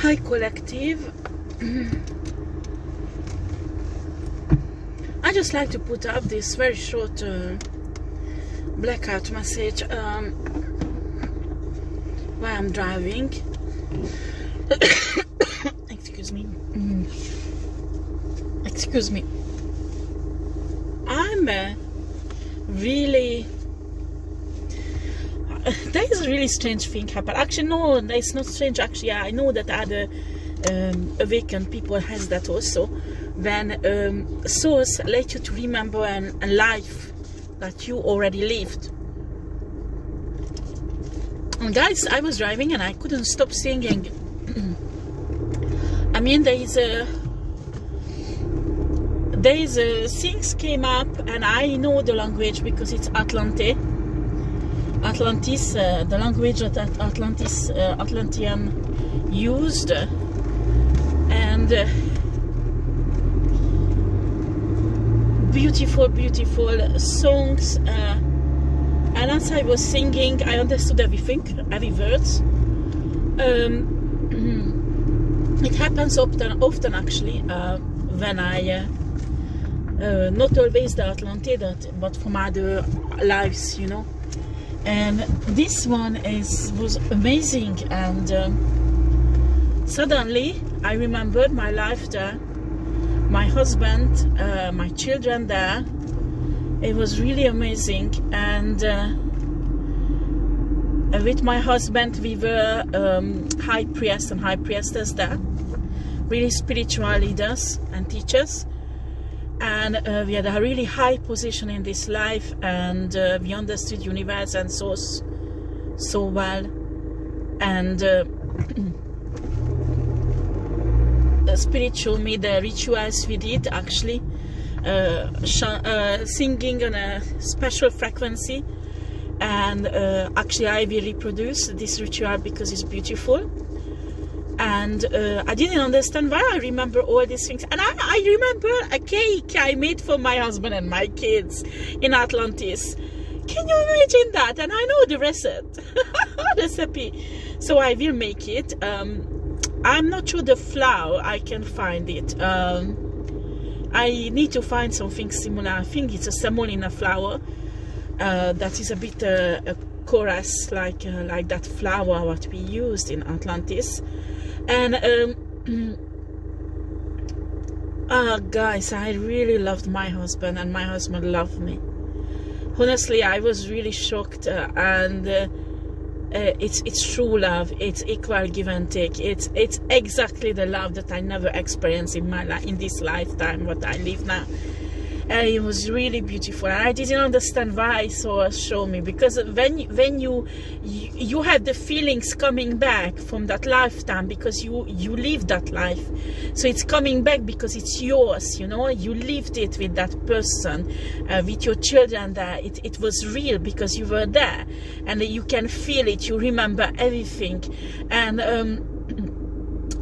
Hi collective. I just like to put up this very short blackout message while I'm driving. Excuse me. Excuse me. I'm really... there is a really strange thing happen. Actually, no, it's not strange. Actually, I know that other awakened people has that also. When souls let you to remember a life that you already lived. And guys, I was driving and I couldn't stop singing. I mean, there is things came up, and I know the language because it's Atlantis, the language that Atlantian used, and beautiful songs, and as I was singing I understood everything, every words. It happens often actually, when I not always the Atlantis, but from other lives, you know. And this one was amazing, and suddenly I remembered my life there, my husband, my children there. It was really amazing. And with my husband we were high priest and high priestess there, really spiritual leaders and teachers. And we had a really high position in this life, and we understood universe and source so well. And the spirit showed me the rituals we did, actually singing on a special frequency. And actually I will reproduce this ritual because it's beautiful. And I didn't understand why I remember all these things. And I remember a cake I made for my husband and my kids in Atlantis. Can you imagine that? And I know the recipe. So I will make it. I'm not sure the flour, I can find it. I need to find something similar. I think it's a semolina flour that is a bit coarse, like that flour what we used in Atlantis. And guys, I really loved my husband, and my husband loved me. Honestly, I was really shocked, and it's true love. It's equal give and take. It's exactly the love that I never experienced in my life, in this lifetime what I live now. And it was really beautiful, and I didn't understand why so show me, because when you have the feelings coming back from that lifetime, because you lived that life, so it's coming back because it's yours, you know. You lived it with that person, with your children there. It was real because you were there, and you can feel it. You remember everything. And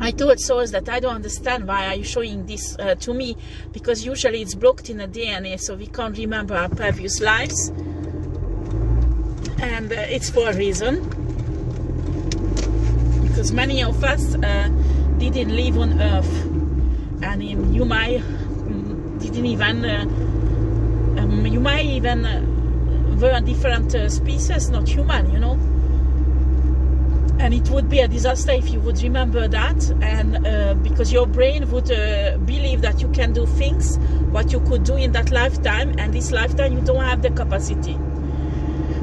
I told souls that I don't understand why are you showing this to me, because usually it's blocked in the DNA, so we can't remember our previous lives, and it's for a reason, because many of us didn't live on Earth, and you might didn't even you might even were a different species, not human, you know. And it would be a disaster if you would remember that, and because your brain would believe that you can do things what you could do in that lifetime, and this lifetime you don't have the capacity.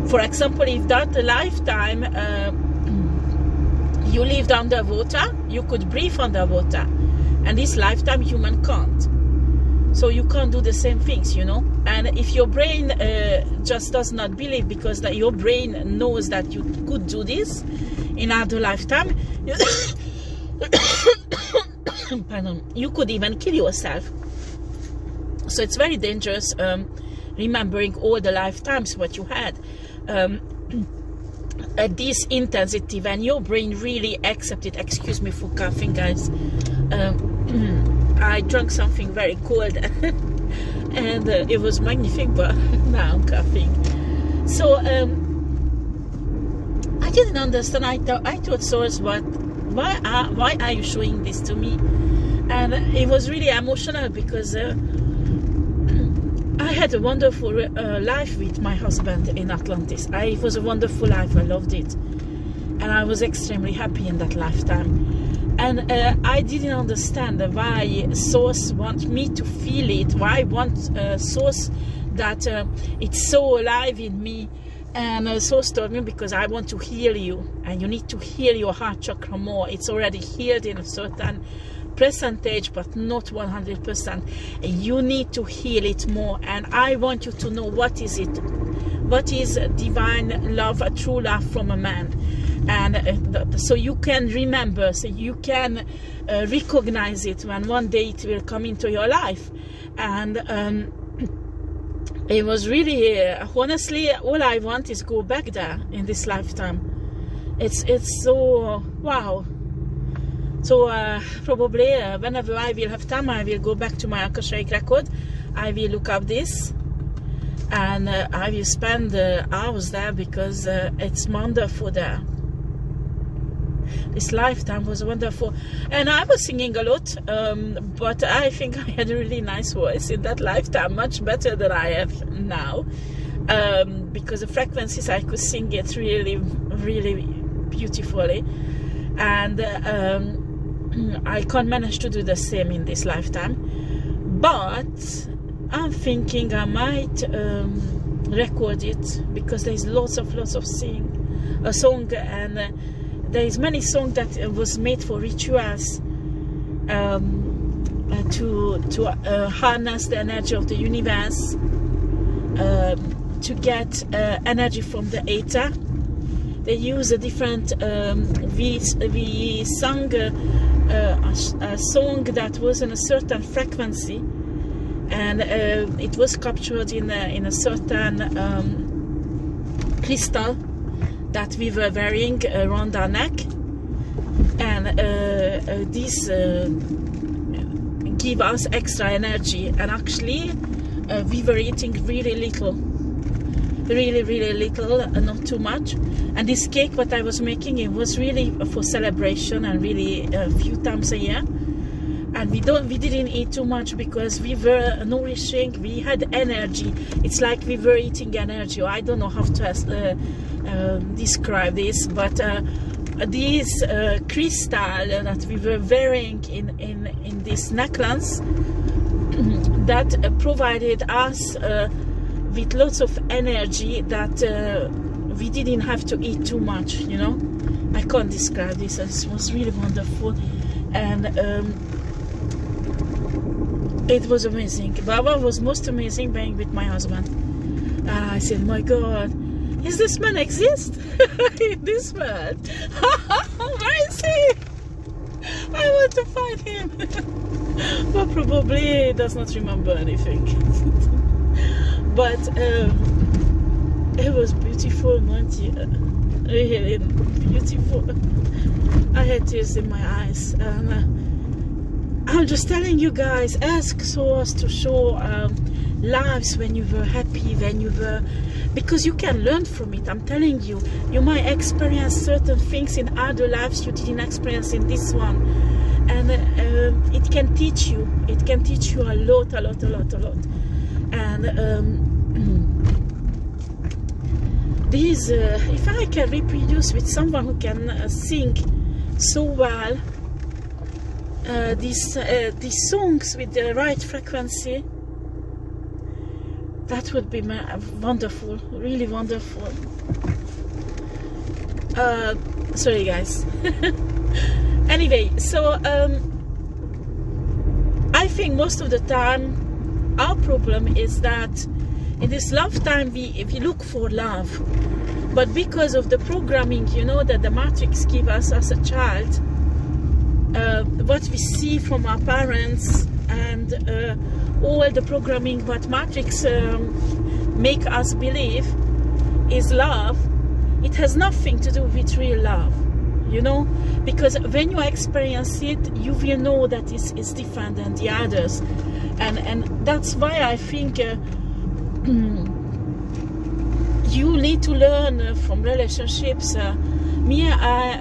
For example, if that lifetime you lived underwater, you could breathe underwater, and this lifetime human can't. So you can't do the same things, you know. And if your brain just does not believe, because that your brain knows that you could do this in other lifetime, pardon, you could even kill yourself. So it's very dangerous remembering all the lifetimes what you had at this intensity, when your brain really accepted. Excuse me for coughing, guys. I drank something very cold and it was magnificent, but now I'm coughing. So I I didn't understand. I thought, Source, why are you showing this to me? And it was really emotional because I had a wonderful life with my husband in Atlantis. It was a wonderful life. I loved it, and I was extremely happy in that lifetime. And I didn't understand why Source wants me to feel it. Why want Source that it's so alive in me. And Source told me, because I want to heal you, and you need to heal your heart chakra more. It's already healed in a certain percentage, but not 100%. You need to heal it more, and I want you to know what is it. What is divine love, a true love from a man? And so you can remember, so you can recognize it when one day it will come into your life. And it was really, honestly, all I want is go back there in this lifetime. It's so wow. So probably whenever I will have time, I will go back to my Akashic record. I will look up this, and I will spend hours there, because it's wonderful there. This lifetime was wonderful, and I was singing a lot, but I think I had a really nice voice in that lifetime, much better than I have now, because the frequencies I could sing it really, really beautifully, and I can't manage to do the same in this lifetime. But I'm thinking I might record it, because there's lots of song, and there is many songs that was made for rituals, to harness the energy of the universe, to get energy from the ether. They use a different. We sang a song that was in a certain frequency, and it was captured in a certain crystal that we were wearing around our neck, and this give us extra energy. And actually we were eating really little, really little, not too much. And this cake what I was making, it was really for celebration, and really a few times a year. And we didn't eat too much, because we were nourishing, we had energy. It's like we were eating energy. I don't know how to describe this, but this crystal that we were wearing in this necklace, that provided us with lots of energy, that we didn't have to eat too much, you know. I can't describe this. It was really wonderful, and it was amazing. But what was most amazing, being with my husband. And I said, my God, is this man exist in this world? Where is he? I want to find him. But probably he does not remember anything. But it was beautiful, Monty. Really beautiful. I had tears in my eyes. And I'm just telling you guys, ask Source to show lives when you were happy, when you were, because you can learn from it. I'm telling you, you might experience certain things in other lives you didn't experience in this one, and it can teach you. It can teach you a lot. And these, if I can reproduce with someone who can sing so well, these songs with the right frequency, that would be wonderful, really wonderful. Sorry guys. Anyway, so I think most of the time our problem is that in this lifetime we look for love, but because of the programming, you know, that the matrix give us as a child, what we see from our parents, and all the programming what matrix make us believe is love, it has nothing to do with real love, you know, because when you experience it, you will know that it's different than the others, and that's why I think you need to learn from relationships Me,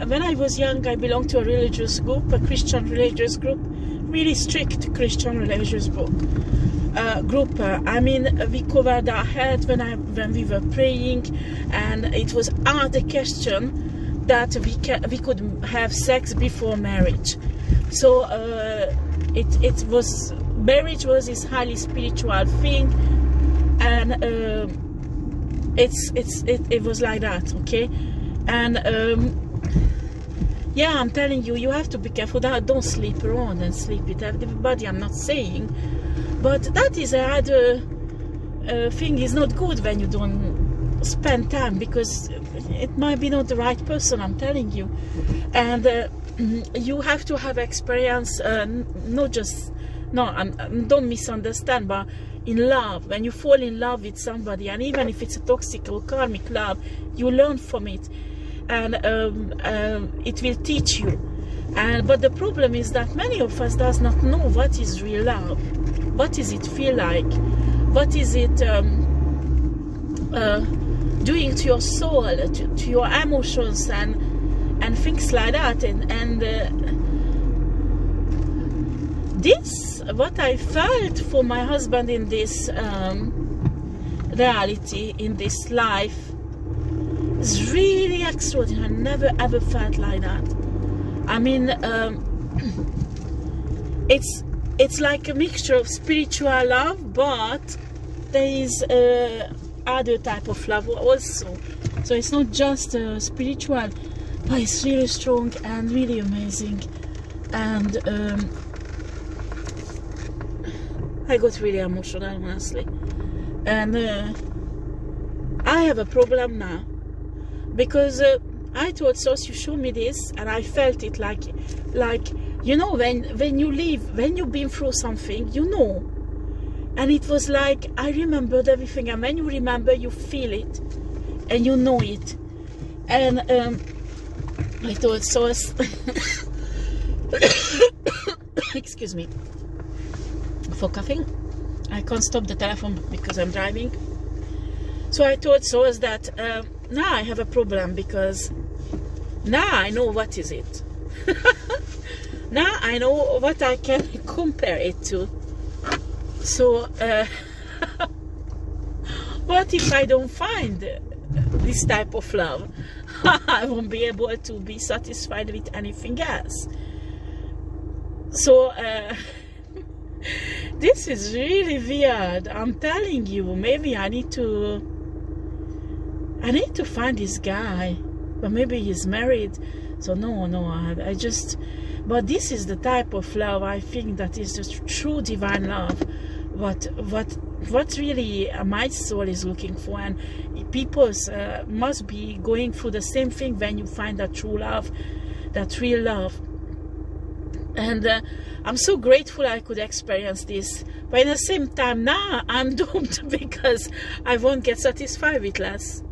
when I was young, I belonged to a religious group, a Christian religious group, really strict Christian religious group. I mean, we covered our head when we were praying, and it was out of the question that we could have sex before marriage. So marriage was this highly spiritual thing, and it was like that, okay? And yeah, I'm telling you, you have to be careful that don't sleep around and sleep with everybody. I'm not saying, but that is another thing is not good when you don't spend time, because it might be not the right person, I'm telling you. And you have to have experience, don't misunderstand, but in love, when you fall in love with somebody, and even if it's a toxic or karmic love, you learn from it, and it will teach you. But the problem is that many of us does not know what is real love. What does it feel like? What is it doing to your soul, to your emotions, and things like that? And this, what I felt for my husband in this reality, in this life, is really extraordinary. I never ever felt like that. I mean, it's like a mixture of spiritual love, but there is other type of love also. So it's not just spiritual, but it's really strong and really amazing. And I got really emotional, honestly. And I have a problem now, because I thought, so you show me this, and I felt it like you know, when you live, when you've been through something, you know. And it was like I remembered everything, and when you remember, you feel it and you know it. And I thought, so excuse me for coughing, I can't stop the telephone because I'm driving. So I thought, so as that now I have a problem, because now I know what is it. Now I know what I can compare it to. So what if I don't find this type of love? I won't be able to be satisfied with anything else. So this is really weird, I'm telling you. Maybe I need to find this guy, but maybe he's married. So I just, but this is the type of love I think that is the true divine love, what really my soul is looking for. And people must be going through the same thing when you find that true love, that real love. And I'm so grateful I could experience this, but at the same time now I'm doomed, because I won't get satisfied with less.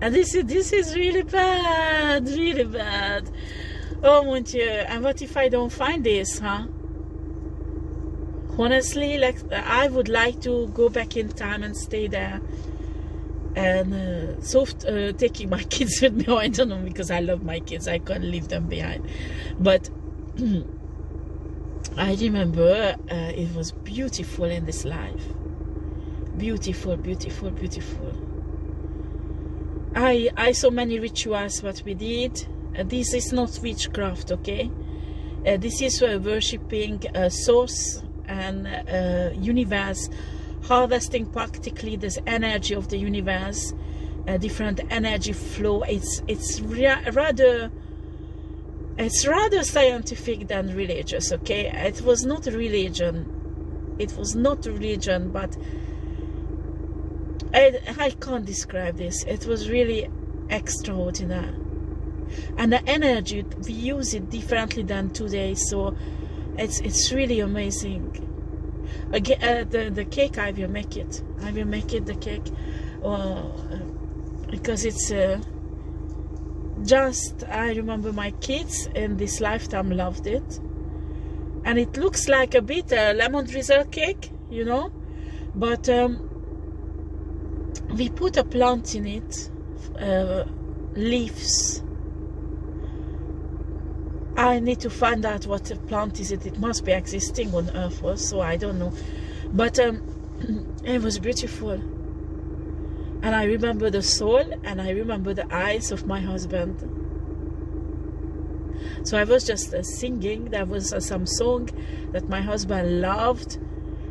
And this is really bad, really bad. Oh mon Dieu. And what if I don't find this, huh? Honestly, like, I would like to go back in time and stay there, and taking my kids with me. Oh, I don't know, because I love my kids, I can't leave them behind. But I remember it was beautiful in this life. Beautiful, beautiful, beautiful. I saw many rituals what we did. This is not witchcraft, okay? This is worshipping source and universe, harvesting practically this energy of the universe, different energy flow. It's rather scientific than religious, okay? It was not a religion, but I can't describe this. It was really extraordinary, and the energy, we use it differently than today. So it's really amazing. Again, the cake, I will make it the cake, because it's just, I remember my kids in this lifetime loved it, and it looks like a bit lemon drizzle cake, you know, but we put a plant in it, leaves. I need to find out what plant is it. It must be existing on Earth also, I don't know. But it was beautiful. And I remember the soul, and I remember the eyes of my husband. So I was just singing. There was some song that my husband loved.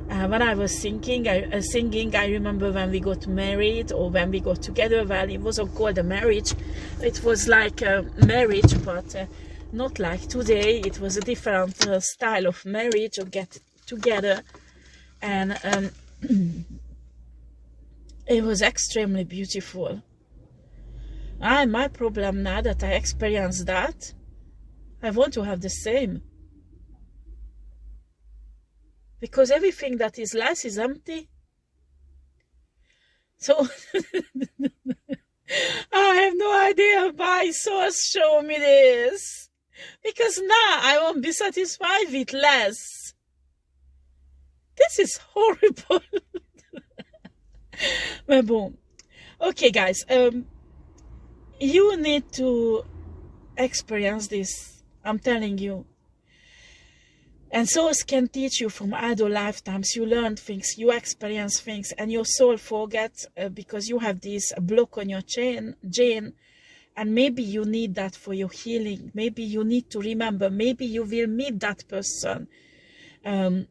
When I was singing, I remember when we got married or when we got together. Well, it wasn't called a marriage. It was like a marriage, but not like today. It was a different style of marriage or get together. And it was extremely beautiful. My problem now that I experienced that, I want to have the same. Because everything that is less is empty. So, I have no idea why source show me this. Because now I won't be satisfied with less. This is horrible. But boom. Okay, guys. You need to experience this. I'm telling you. And souls can teach you from other lifetimes. You learn things, you experience things, and your soul forgets because you have this block on your chain, and maybe you need that for your healing. Maybe you need to remember. Maybe you will meet that person in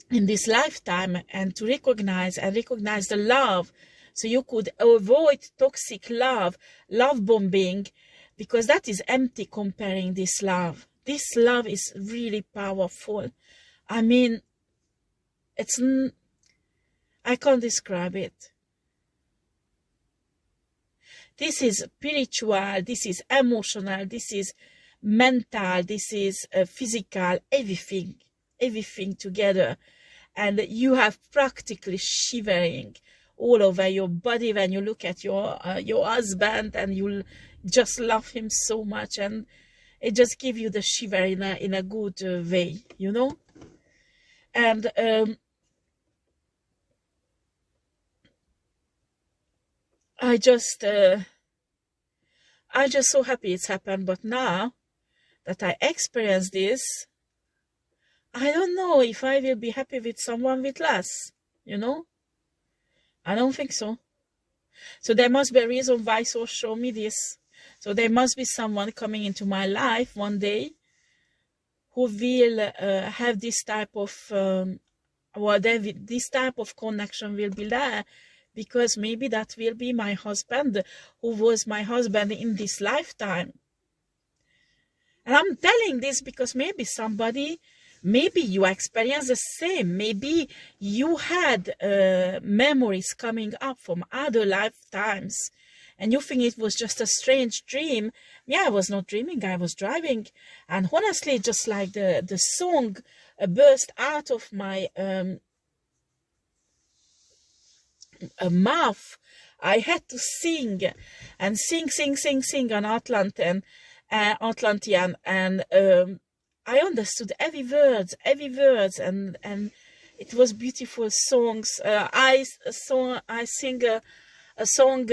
this lifetime, and to recognize the love, so you could avoid toxic love bombing, because that is empty comparing this love. This love is really powerful. I mean, I can't describe it. This is spiritual, this is emotional, this is mental, this is physical, everything together. And you have practically shivering all over your body when you look at your husband, and you just love him so much, and it just gives you the shiver in a good way, you know. And I just so happy it's happened. But now that I experienced this, I don't know if I will be happy with someone with less, you know. I don't think so. So there must be a reason why so show me this. So there must be someone coming into my life one day who will have this type of this type of connection will be there, because maybe that will be my husband, who was my husband in this lifetime. And I'm telling this because maybe you experience the same. Maybe you had memories coming up from other lifetimes, and you think it was just a strange dream. Yeah, I was not dreaming, I was driving. And honestly, just like the song burst out of my mouth, I had to sing and sing on Atlantian, and I understood every word, and it was beautiful songs. I sing a song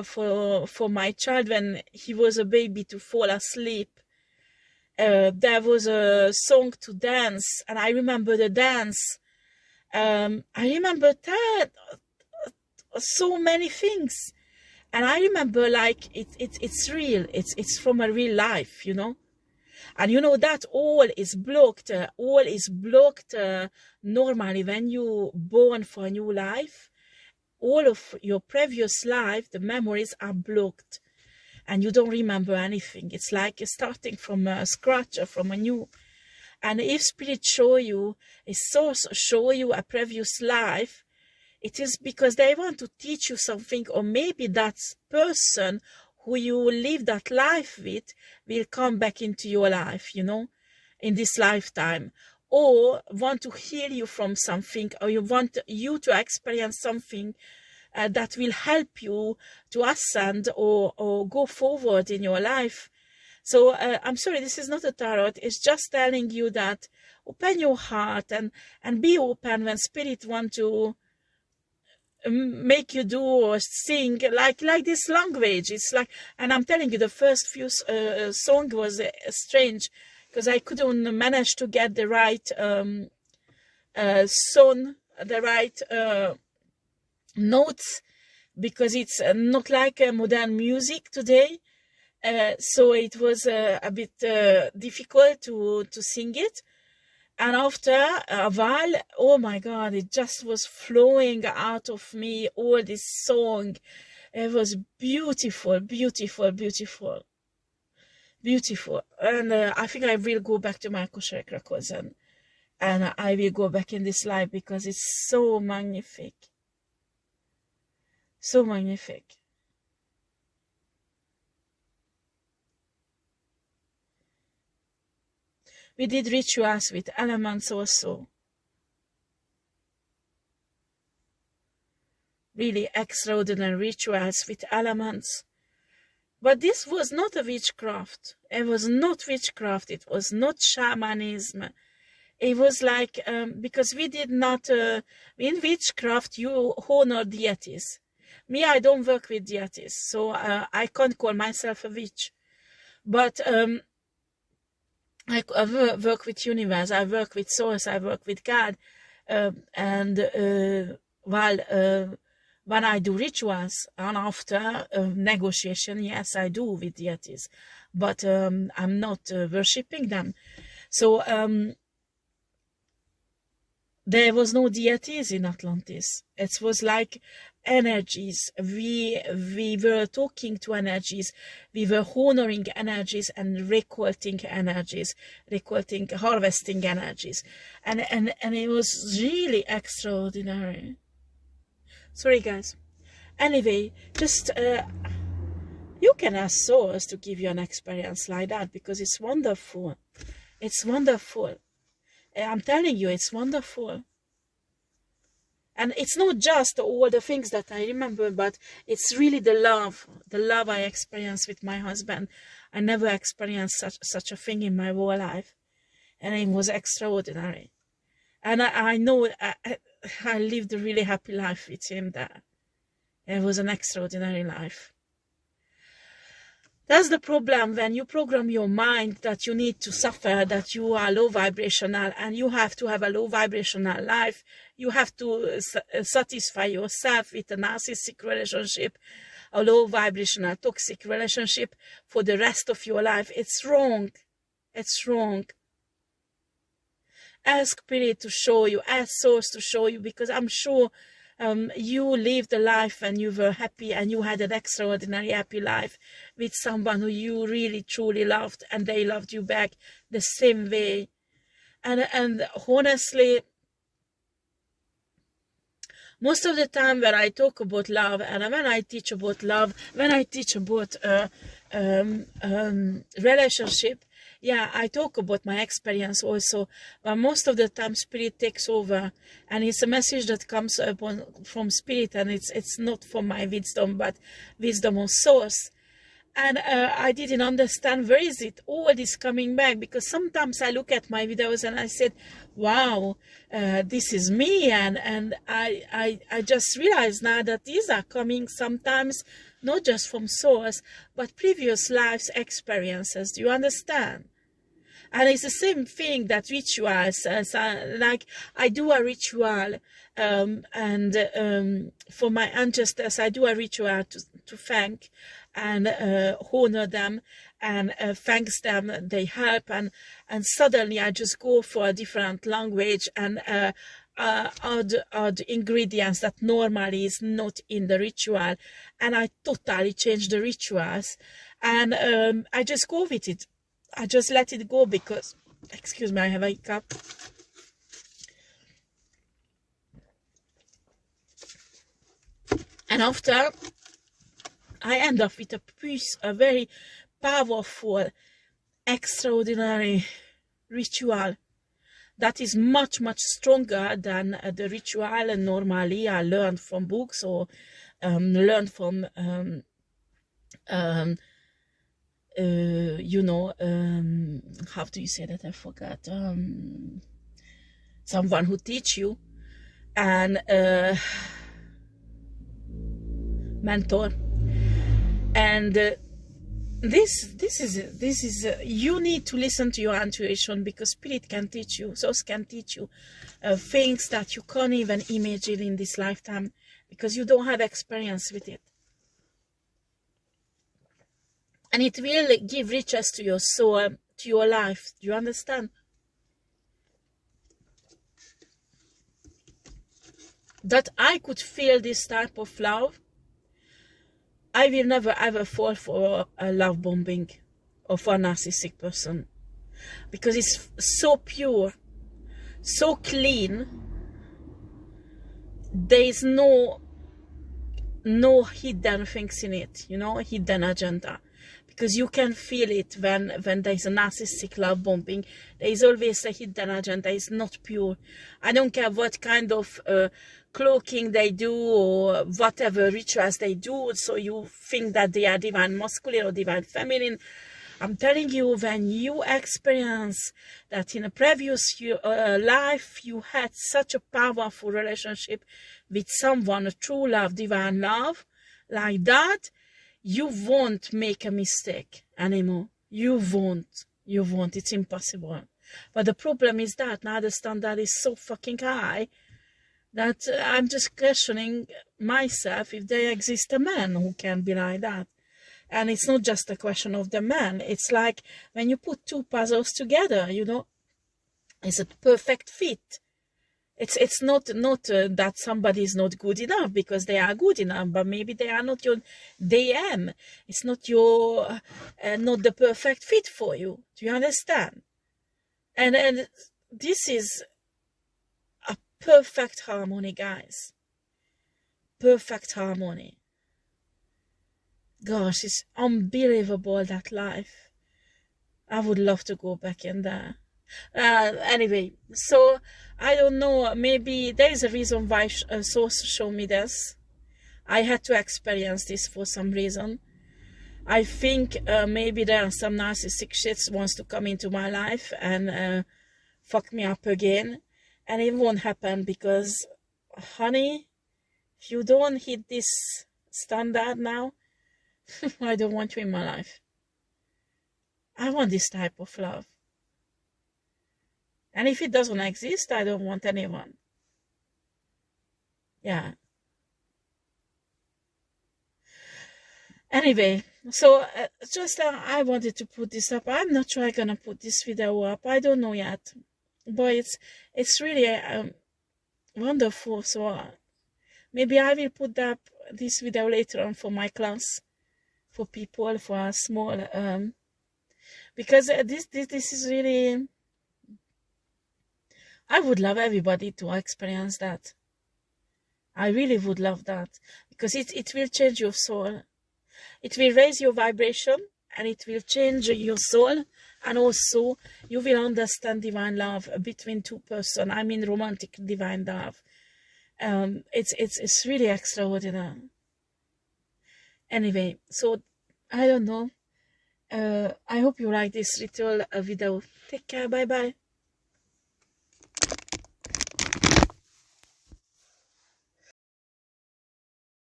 for my child when he was a baby, to fall asleep. There was a song to dance, and I remember the dance. I remember that so many things, and I remember like it's real. It's from a real life, you know. And you know that all is blocked. Normally when you born for a new life. All of your previous life, the memories are blocked, and you don't remember anything. It's like starting from scratch or from a new. And if spirit show you, a source show you a previous life, it is because they want to teach you something, or maybe that person who you live that life with will come back into your life, you know, in this lifetime. Or want to heal you from something, or you want you to experience something that will help you to ascend or go forward in your life. So I'm sorry, this is not a tarot. It's just telling you that open your heart and be open when spirit want to make you do or sing like this language. It's like, and I'm telling you, the first few song was strange because I couldn't manage to get the right song, the right notes, because it's not like modern music today. So it was a bit difficult to sing it. And after a while, oh my God, it just was flowing out of me, all this song. It was beautiful, beautiful, beautiful, beautiful. And I think I will go back to my Akashic records, and I will go back in this life because it's so magnific. So magnific. We did rituals with elements also. Really extraordinary rituals with elements. But this was not a witchcraft. It was not witchcraft. It was not shamanism. It was like, because we did not, in witchcraft, you honor deities. Me, I don't work with deities, so I can't call myself a witch. But I work with universe, I work with source, I work with God, and while when I do rituals and after negotiation, yes, I do with deities, but I'm not worshipping them. So there was no deities in Atlantis. It was like energies. We were talking to energies. We were honoring energies and recollecting energies, harvesting energies, and it was really extraordinary. Sorry, guys. Anyway, just you can ask souls to give you an experience like that because it's wonderful. It's wonderful. I'm telling you, it's wonderful. And it's not just all the things that I remember, but it's really the love I experienced with my husband. I never experienced such a thing in my whole life. And it was extraordinary. And I know I lived a really happy life with him there. It was an extraordinary life. That's the problem when you program your mind that you need to suffer, that you are low vibrational and you have to have a low vibrational life. You have to satisfy yourself with a narcissistic relationship, a low vibrational toxic relationship for the rest of your life. It's wrong. It's wrong. Ask Spirit to show you, ask Source to show you, because I'm sure you lived a life and you were happy and you had an extraordinary happy life with someone who you really truly loved and they loved you back the same way. And honestly, most of the time when I talk about love and when I teach about love, when I teach about relationship, yeah, I talk about my experience also, but most of the time Spirit takes over, and it's a message that comes from Spirit, and it's not from my wisdom, but wisdom of Source. And I didn't understand where is it all this coming back, because sometimes I look at my videos and I said, wow, this is me, and I just realized now that these are coming sometimes not just from Source, but previous lives experiences. Do you understand? And it's the same thing that rituals, like I do a ritual, and for my ancestors, I do a ritual to thank and honor them and thanks them. They help, and suddenly I just go for a different language and add ingredients that normally is not in the ritual, and I totally change the rituals, and I just go with it. I just let it go because, excuse me, I have a hiccup. And after, I end up with a very powerful, extraordinary ritual that is much, much stronger than the ritual normally I learned from books or learned from you know, how do you say that? I forgot. Someone who teach you, and mentor. And this is you need to listen to your intuition, because spirit can teach you, souls can teach you things that you can't even imagine in this lifetime, because you don't have experience with it. And it will give riches to your soul, to your life. Do you understand? That I could feel this type of love, I will never ever fall for a love bombing of a narcissistic person, because it's so pure, so clean. There is no hidden things in it, you know, hidden agenda, because you can feel it when there is a narcissistic love bombing. There is always a hidden agenda. It's not pure. I don't care what kind of cloaking they do or whatever rituals they do, so you think that they are divine masculine or divine feminine. I'm telling you, when you experience that in a previous life you had such a powerful relationship with someone, a true love, divine love, like that, you won't make a mistake anymore. You won't. It's impossible. But the problem is that now the standard is so fucking high that I'm just questioning myself if there exists a man who can be like that. And it's not just a question of the man. It's like when you put two puzzles together, you know, it's a perfect fit. It's not that somebody is not good enough, because they are good enough, but maybe they are not your DM. It's not your not the perfect fit for you. Do you understand? And this is a perfect harmony, guys. Perfect harmony. Gosh, it's unbelievable, that life. I would love to go back in there. Anyway, so I don't know, maybe there is a reason why source show me this. I had to experience this for some reason. I think maybe there are some narcissistic shits wants to come into my life and fuck me up again, and it won't happen, because honey, if you don't hit this standard now, I don't want you in my life. I want this type of love. And if it doesn't exist, I don't want anyone. Yeah. Anyway, so just I wanted to put this up. I'm not sure I'm gonna put this video up. I don't know yet. But it's really wonderful. So maybe I will put up this video later on for my class, for people, for a small because this is really, I would love everybody to experience that. I really would love that, because it will change your soul. It will raise your vibration, and it will change your soul, and also you will understand divine love between two persons. I mean romantic divine love. It's really extraordinary. Anyway, so I don't know. I hope you like this little video. Take care. Bye bye.